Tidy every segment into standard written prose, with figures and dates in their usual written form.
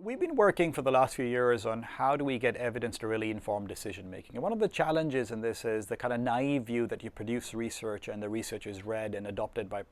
We've been working for the last few years on how do we get evidence to really inform decision making. And one of the challenges in this is the kind of naive view that you produce research and the research is read and adopted by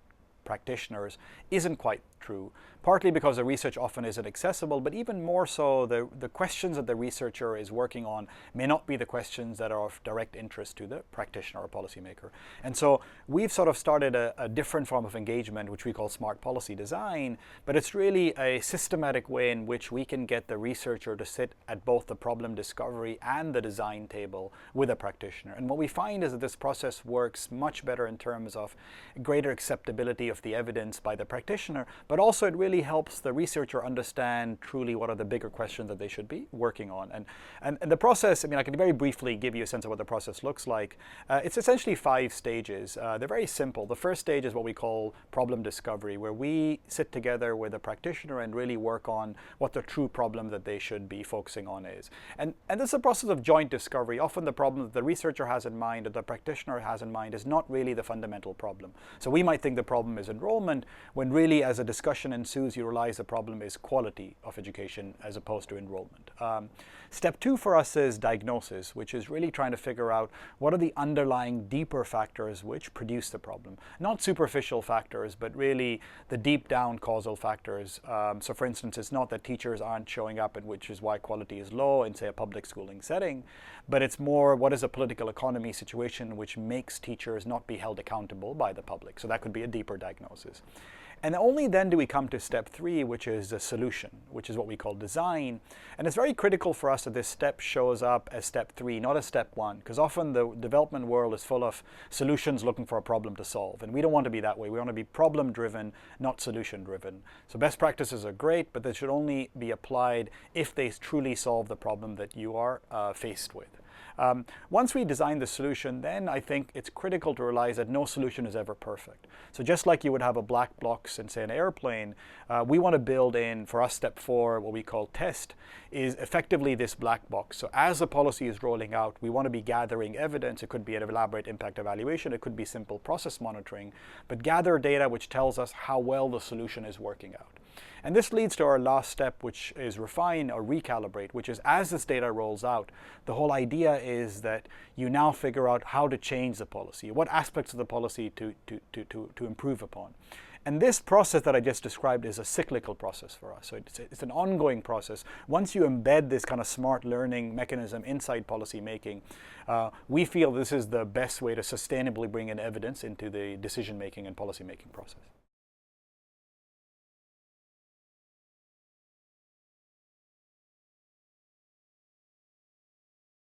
practitioners isn't quite true, partly because the research often isn't accessible, but even more so the questions that the researcher is working on may not be the questions that are of direct interest to the practitioner or policymaker. And so we've sort of started a different form of engagement, which we call smart policy design, but it's really a systematic way in which we can get the researcher to sit at both the problem discovery and the design table with a practitioner. And what we find is that this process works much better in terms of greater acceptability of the evidence by the practitioner, but also it really helps the researcher understand truly what are the bigger questions that they should be working on. And the process, I mean, I can very briefly give you a sense of what the process looks like. It's essentially 5 stages. They're very simple. The first stage is what we call problem discovery, where we sit together with a practitioner and really work on what the true problem that they should be focusing on is. And this is a process of joint discovery. Often the problem that the researcher has in mind or the practitioner has in mind is not really the fundamental problem. So we might think the problem is enrollment, when really as a discussion ensues, you realize the problem is quality of education as opposed to enrollment. Step 2 for us is diagnosis, which is really trying to figure out what are the underlying deeper factors which produce the problem. Not superficial factors, but really the deep down causal factors. So for instance, it's not that teachers aren't showing up, and which is why quality is low in, say, a public schooling setting, but it's more what is a political economy situation which makes teachers not be held accountable by the public. So that could be a deeper diagnosis. And only then do we come to step 3, which is the solution, which is what we call design. And it's very critical for us that this step shows up as step 3, not as step 1, because often the development world is full of solutions looking for a problem to solve. And we don't want to be that way. We want to be problem-driven, not solution-driven. So best practices are great, but they should only be applied if they truly solve the problem that you are faced with. Once we design the solution, then I think it's critical to realize that no solution is ever perfect. So just like you would have a black box in, say, an airplane, we want to build in, for us, step 4, what we call test, is effectively this black box. So as the policy is rolling out, we want to be gathering evidence. It could be an elaborate impact evaluation. It could be simple process monitoring, but gather data which tells us how well the solution is working out. And this leads to our last step, which is refine or recalibrate, which is as this data rolls out, the whole idea is that you now figure out how to change the policy, what aspects of the policy to improve upon. And this process that I just described is a cyclical process for us. So it's an ongoing process. Once you embed this kind of smart learning mechanism inside policy making, we feel this is the best way to sustainably bring in evidence into the decision making and policy making process.